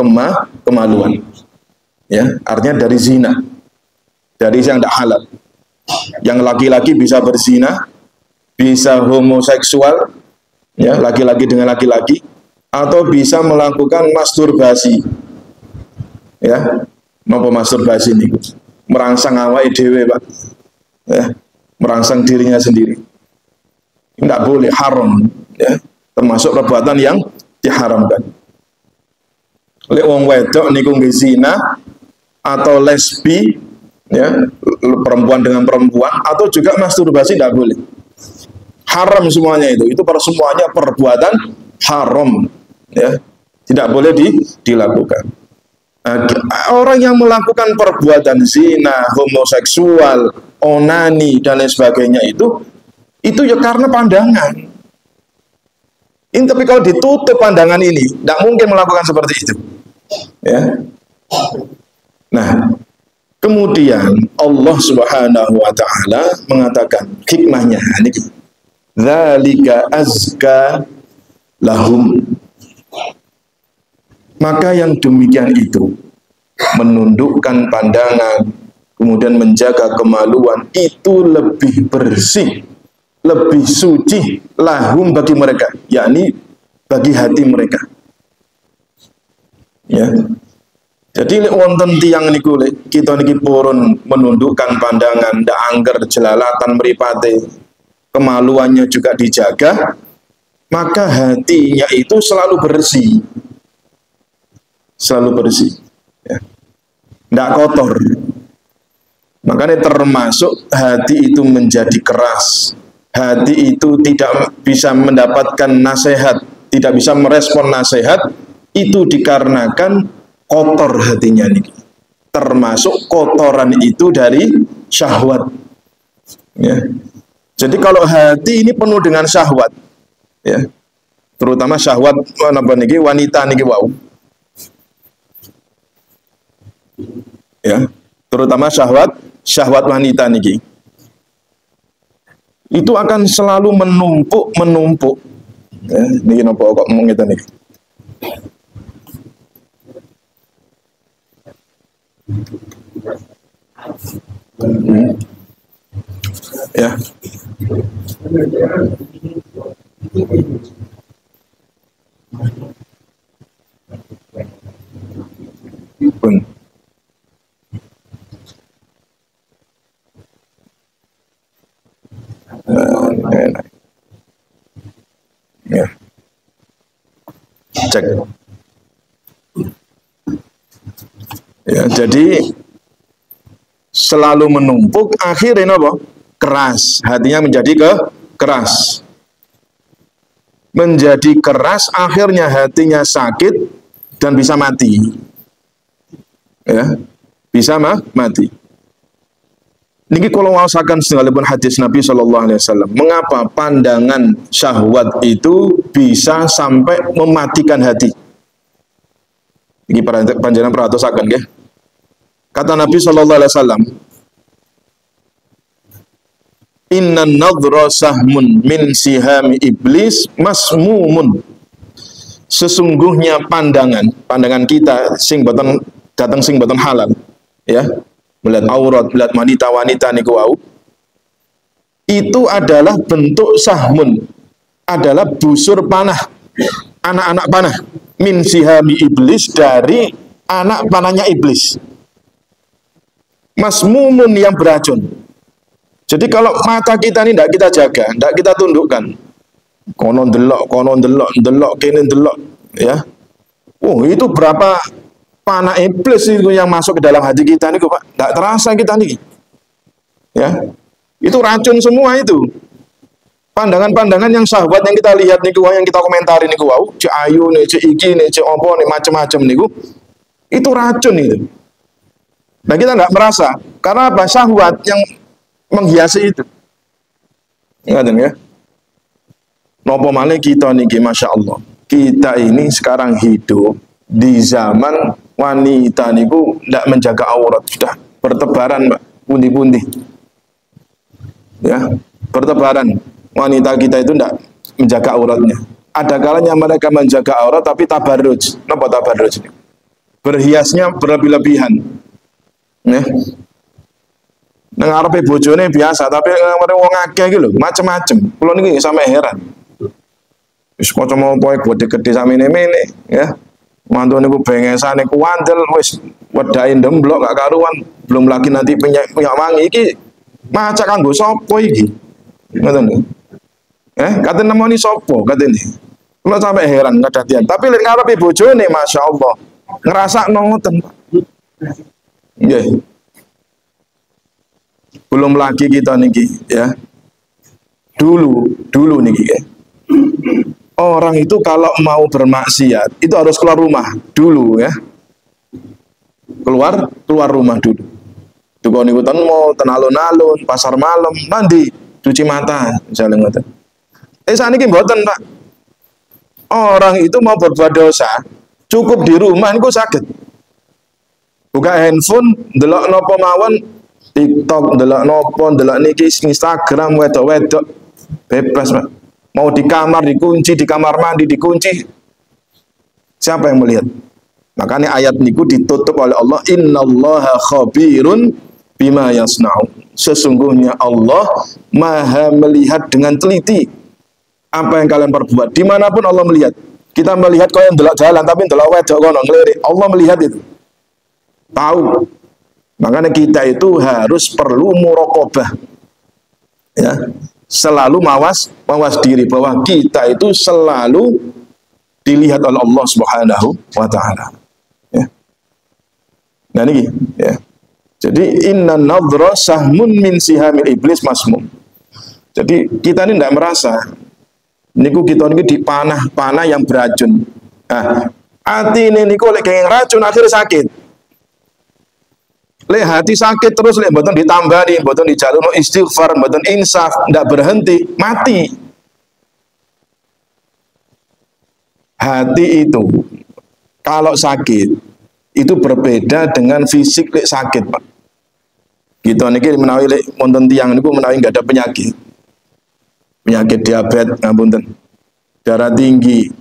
S1: kemaluan. Ya, artinya dari zina, dari yang tidak halal. Yang laki-laki bisa berzina, bisa homoseksual, ya, laki-laki dengan laki-laki, atau bisa melakukan masturbasi, ya, napa masturbasi ini, merangsang awake dhewe, Pak, ya, merangsang dirinya sendiri, tidak boleh, haram, ya, termasuk perbuatan yang diharamkan. Lek wong wedok niku nggih zina atau lesbi, ya, perempuan dengan perempuan, atau juga masturbasi tidak boleh. Haram semuanya itu semuanya perbuatan haram, ya, tidak boleh dilakukan. Nah, orang yang melakukan perbuatan zina, homoseksual, onani dan lain sebagainya itu ya karena pandangan. Ini tapi kalau ditutup pandangan ini, tidak mungkin melakukan seperti itu. Ya. Nah, kemudian Allah Subhanahu wa taala mengatakan hikmahnya ini, dzalika azka lahum. Maka yang demikian itu, menundukkan pandangan, kemudian menjaga kemaluan, itu lebih bersih, lebih suci lahum bagi mereka, yakni bagi hati mereka. Ya. Jadi wonten tiyang niku kita niki purun menundukkan pandangan, ndak angger jelalatan mripate, kemaluannya juga dijaga, maka hatinya itu selalu bersih. Selalu bersih, ya. Ndak kotor. Makanya termasuk hati itu menjadi keras, hati itu tidak bisa mendapatkan nasihat, tidak bisa merespon nasihat, itu dikarenakan kotor hatinya nih. Termasuk kotoran itu dari syahwat. Ya. Jadi kalau hati ini penuh dengan syahwat, ya, terutama syahwat apa niki wanita niki wau, ya, terutama syahwat wanita niki, itu akan selalu menumpuk. Ya, niki napa kok ngomong ngeten niki. Ya. Pun. Ya. Cek. Ya, jadi selalu menumpuk, akhirnya apa? Keras, hatinya menjadi keras. Menjadi keras, akhirnya hatinya sakit dan bisa mati. Ya, bisa mati. Niki kalau wasakan sekalipun hadis Nabi Shallallahu Alaihi Wasallam, mengapa pandangan syahwat itu bisa sampai mematikan hati? Ini panjenengan perhatikan ya. Kata Nabi Shallallahu Alaihi Wasallam, Inna nadhra sahmun min sihami iblis masmumun. Sesungguhnya pandangan kita sing boten datang sing boten halal, ya, melihat aurat, melihat wanita niku wau, itu adalah bentuk sahmun, adalah busur panah, anak-anak panah, min sihami iblis, dari anak panahnya iblis. Masmumun, yang beracun. Jadi kalau mata kita ini tidak kita jaga, tidak kita tundukkan, konon delok, kene delok, ya. Oh, itu berapa panah iblis itu yang masuk ke dalam hati kita nih, Pak. Tidak terasa kita nih. Ya. Itu racun semua itu. Pandangan-pandangan yang syahwat yang kita lihat niku, yang kita komentari niku, wow, cek ayu nih, cek iki nih, cek opo nih, macam-macam niku. Itu racun itu. Nah, kita nggak merasa karena apa? Syahwat yang menghiasi itu. Ingat ya. Nopo malih kita niki, masya Allah. Kita ini sekarang hidup di zaman wanita niku tidak menjaga aurat, sudah bertebaran, Mbak, pundi-pundi. Ya, bertebaran. Wanita kita itu tidak menjaga auratnya. Ada kalanya mereka menjaga aurat tapi tabarruj. Napa tabarruj? Berhiasnya berlebih-lebihan. Ya. Nang arepe bojone biasa, tapi nang wong akeh iki lho, macem-macem. Kula niki sampe heran. Wis kocok poe gede-gede samene-mene, ya. Mantu niku bengesane kuandel wis wedake ndemblok gak karuan, belum lagi nanti punya wangi iki macak kanggo sapa iki? Ngoten lho. Katen nemoni sapa katene. Kula sampe heran kadadian, tapi lek ngarepe bojone masyaallah ngrasakno ngoten. Nggih. Belum lagi kita niki, ya. Dulu niki, ya. Orang itu kalau mau bermaksiat itu harus keluar rumah dulu, ya. Keluar rumah dulu. Duko niku ten mau ten alun-alun, pasar malam, mandi, cuci mata, misalnya ngoten. Saniki mboten, Pak. Orang itu mau berbuat dosa, cukup di rumah niku saged. Buka handphone, delok napa mawon, TikTok, delok nopo, delok niki Instagram, wedok-wedok, bebas, Pak. Mau di kamar dikunci, di kamar mandi dikunci. Siapa yang melihat? Makanya ayat niku ditutup oleh Allah, innallaha khabirun bima yasna'u. Sesungguhnya Allah maha melihat dengan teliti apa yang kalian perbuat. Dimanapun Allah melihat. Kita melihat kau yang delok jalan, tapi delok wedok kono ngelirik. Allah melihat itu. Tahu. Makanya kita itu harus perlu muraqabah, ya, selalu mawas diri bahwa kita itu selalu dilihat oleh Allah Subhanahu wa Ta'ala. Ya. Nah ini, ya. Jadi inna nadhra sahmun min sihamil iblis masmum. Jadi kita ini tidak merasa niku kita ini di panah yang beracun. Nah, hati ini niku lek kenging racun akhirnya sakit. Lek hati sakit terus lek mboten ditambani, mboten dijalukno istighfar, mboten insaf, ndak berhenti, mati. Hati itu kalau sakit itu berbeda dengan fisik lek sakit, Pak. Gitu niki menawi lek wonten tiyang niku menawi enggak ada penyakit. Penyakit diabetes, ngapunten. Darah tinggi,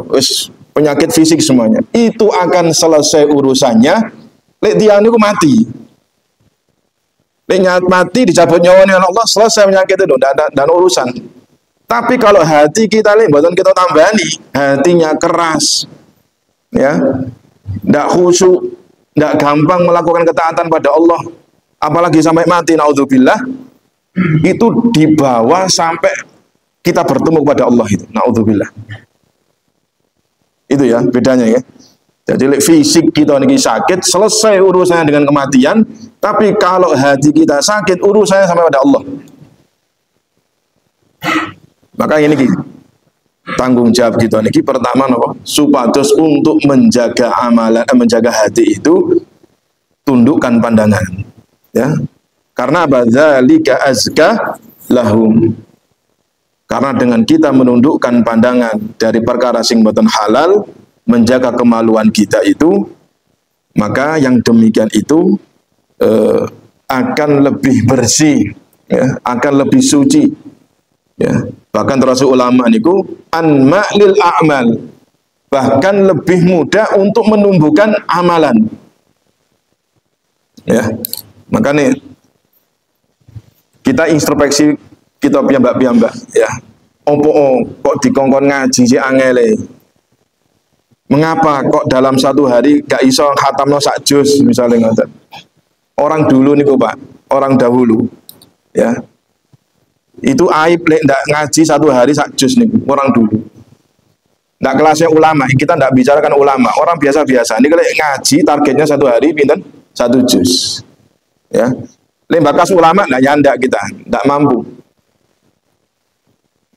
S1: wis penyakit fisik semuanya. Itu akan selesai urusannya lek tiyang niku mati. Lek mati dicabut nyawanya Allah, selesai penyakit itu, dan urusan. Tapi kalau hati kita lek mboten kita tambani, hatinya keras, ya, ndak khusyuk, ndak gampang melakukan ketaatan pada Allah, apalagi sampai mati, naudzubillah, itu dibawa sampai kita bertemu kepada Allah itu, naudzubillah. Itu ya bedanya ya. Jadi fisik kita ini sakit, selesai urusannya dengan kematian. Tapi kalau hati kita sakit, urusannya sampai pada Allah. Maka ini tanggung jawab kita ini pertama nopo, supados untuk menjaga amalan, menjaga hati itu, tundukkan pandangan. Ya, karena badzalika azka lahum. Karena dengan kita menundukkan pandangan dari perkara sing boten halal, menjaga kemaluan kita itu, maka yang demikian itu akan lebih bersih, ya, akan lebih suci, ya. Bahkan terus ulama niku an ma'lil a'mal, bahkan lebih mudah untuk menumbuhkan amalan, ya. Makanya kita introspeksi kita piyambak-piyambak, ya. Opo kok dikongkon ngaji si angele. Mengapa kok dalam satu hari gak iso khatamno sak juz misalnya ngoten. Orang dulu niku Pak, orang dahulu, ya. Itu aib lek ndak ngaji satu hari sak juz niku, orang dulu. Ndak kelasnya ulama, kita ndak bicarakan ulama, orang biasa-biasa. Ini kalau ngaji targetnya satu hari pinten? 1 juz. Ya. Lek bakas ulama ndak nyandak kita, ndak mampu.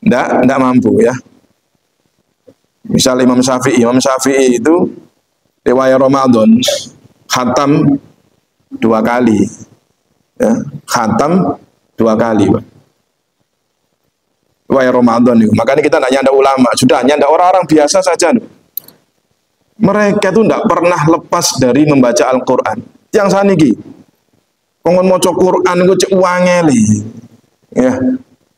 S1: Ndak mampu ya. Misal Imam Syafi'i itu riwayat Ramadan khatam 2 kali, ya, khatam 2 kali, Pak. Riwayat Ramadan itu. Makanya kita tidak nyanda ulama, sudah nyanda orang-orang biasa saja. Mereka itu tidak pernah lepas dari membaca Al-Quran. Yang saniki, kongon moco Quran itu cek uangeli, ya.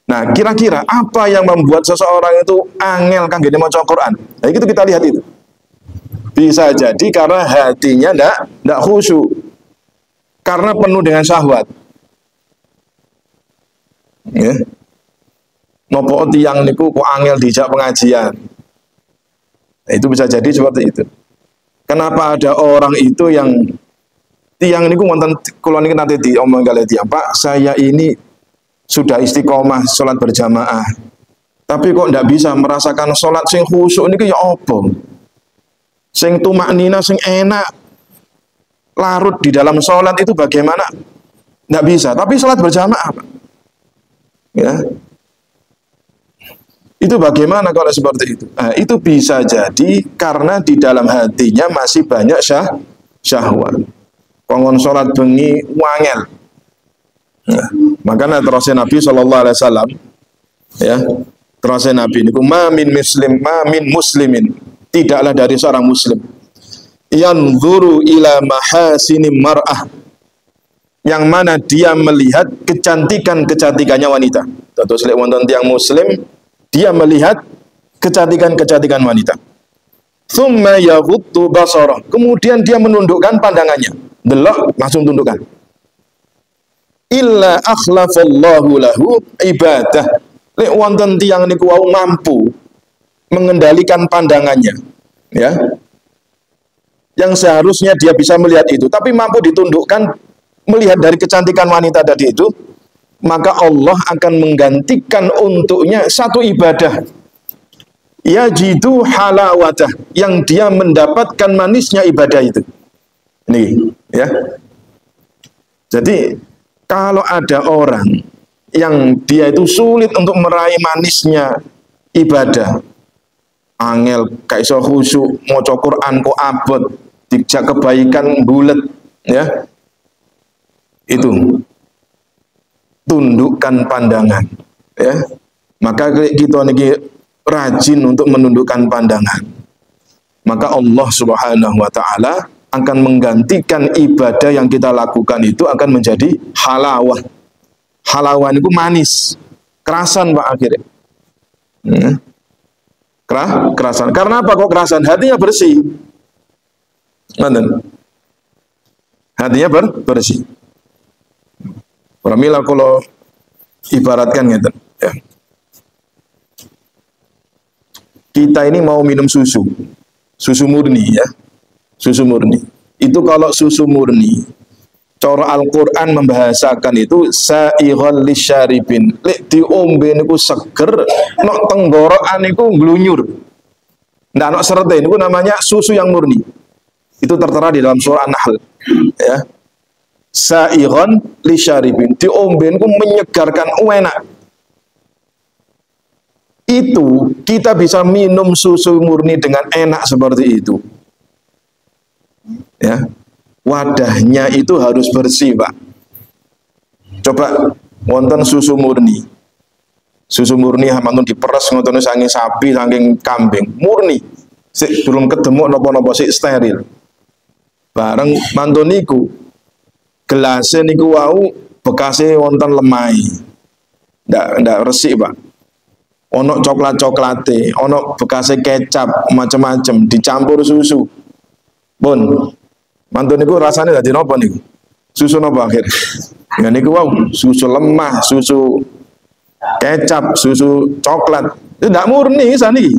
S1: Nah, kira-kira apa yang membuat seseorang itu angel kan gini maca Quran? Nah, itu kita lihat itu. Bisa jadi karena hatinya ndak khusyuk. Karena penuh dengan syahwat. Ya. Nopo tiang niku kok angel dijak pengajian. Nah, itu bisa jadi seperti itu. Kenapa ada orang itu yang tiang niku wonten kula niki nate diomong kali tiang, Pak, saya ini sudah istiqomah sholat berjamaah, tapi kok tidak bisa merasakan sholat sing khusyuk ini ya apa? Sing tumaknina, sing enak, larut di dalam sholat itu bagaimana? Tidak bisa, tapi sholat berjamaah, ya. Itu bagaimana kalau seperti itu? Nah, itu bisa jadi karena di dalam hatinya masih banyak syahwat. Kongon sholat bengi wangel. Nah, makanya terusnya Nabi Shallallahu Alaihi Wasallam, ya, terusnya Nabi ini, mamin muslimin, tidaklah dari seorang muslim, yanzuru ila mahasini mar'ah, yang mana dia melihat kecantikannya wanita. Terus wonten tiyang muslim, dia melihat kecantikan wanita. Tsumma yaghuddu basara, kemudian dia menundukkan pandangannya, delok langsung tundukkan. Illa akhlafallahu lahu ibadah. Lek wonten tiyang niku wau mampu mengendalikan pandangannya, ya. Yang seharusnya dia bisa melihat itu, tapi mampu ditundukkan melihat dari kecantikan wanita tadi itu, maka Allah akan menggantikan untuknya satu ibadah. Yajidu halawatah, yang dia mendapatkan manisnya ibadah itu. Ini, ya. Jadi kalau ada orang yang dia itu sulit untuk meraih manisnya ibadah, angel, kaiso khusyuk, maca Quran kok abot, dijak kebaikan bulet, Ya. Itu tundukkan pandangan, ya. Maka kita niki rajin untuk menundukkan pandangan. Maka Allah Subhanahu wa taala akan menggantikan ibadah yang kita lakukan itu akan menjadi halawah. Halawah itu manis, kerasan Pak akhirnya. Kerasan. Karena apa kok kerasan? Hatinya bersih. Hatinya bersih. Pramila kalau ibaratkan gitu, ya. Kita ini mau minum susu murni, ya. Susu murni. Itu kalau susu murni, cara Al-Qur'an membahasakan itu sa'ighal lisyaribin. Lek diombe niku seger, nok tenggorokan niku nglunyur. Ndak nok serete niku namanya susu yang murni. Itu tertera di dalam surah An-Nahl, ya. Sa'ighal lisyaribin. Diombe niku menyegarkan, enak. Itu kita bisa minum susu murni dengan enak seperti itu. Ya, wadahnya itu harus bersih Pak. Coba wonten susu murni mantun diperes ngoten saking sapi saking kambing murni sik durung kedemuk napa-napa sik steril. Bareng mantun niku gelasnya niku wau bekasnya wonten lemai, ndak resik Pak. Ono coklat-coklate, ono bekasnya kecap macam-macam dicampur susu. Pun mantun niku rasanya dadi napa niku? Susu napa akhir? Ya niku wow, susu lemah, susu kecap, susu coklat. Itu ndak murni saniki.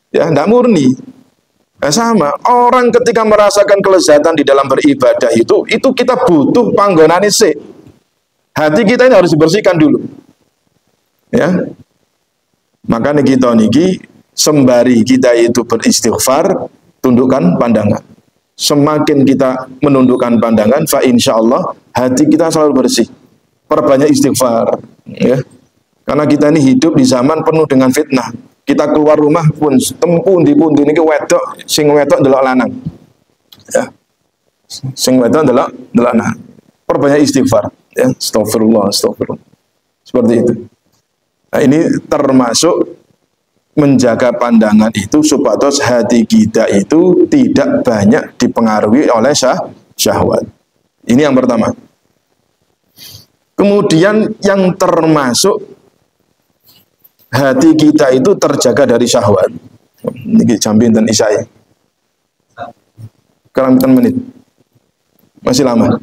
S1: Ya, ndak murni. Sama, orang ketika merasakan kelezatan di dalam beribadah itu kita butuh panggonane sik. Hati kita ini harus dibersihkan dulu. Ya. Makanya kita niki sembari kita itu beristighfar, tundukkan pandangan. Semakin kita menundukkan pandangan, fa insyaallah hati kita selalu bersih. Perbanyak istighfar, ya. Karena kita ini hidup di zaman penuh dengan fitnah. Kita keluar rumah pun tempuh di pundi niki wedok, sing wedok ndelok lanang. Ya. Sing wedok ndelok lanang. Perbanyak istighfar, ya. Astagfirullah. Seperti itu. Nah, ini termasuk menjaga pandangan itu supaya hati kita itu tidak banyak dipengaruhi oleh syahwat. Ini yang pertama. Kemudian yang termasuk hati kita itu terjaga dari syahwat. Ini jam pinten isai. Kurang menit. Masih lama.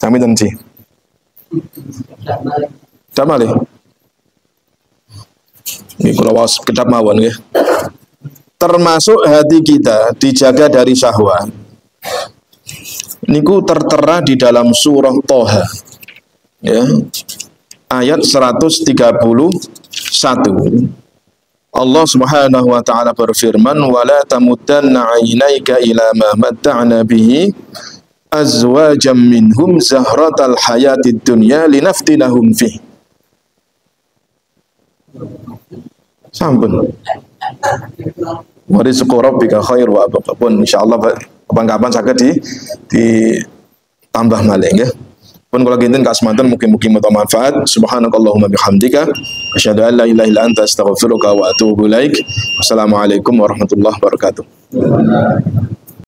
S1: Jam pinten sih? Jam malih. Ini kalau was kedap mawon ya. Termasuk hati kita dijaga dari syahwat. Niku tertera di dalam surah Toha. Ya. Ayat 131. Allah Subhanahu wa taala berfirman, "Wala tamuddanna 'ainaika ila ma matta'na bihi azwajam minhum zahratal hayatid dunya linaftinahum fih." Sampun. Wa rizqu rabbika khair wa abqa. Pun insyaallah kapan-kapan saged ditambah malih nggih. Pun kula kinten kasmanten mugi-mugi manfaat. Subhanakallahumma bihamdika asyhadu an la ilaha illa anta astaghfiruka wa atubu ilaik. Wassalamualaikum warahmatullahi wabarakatuh.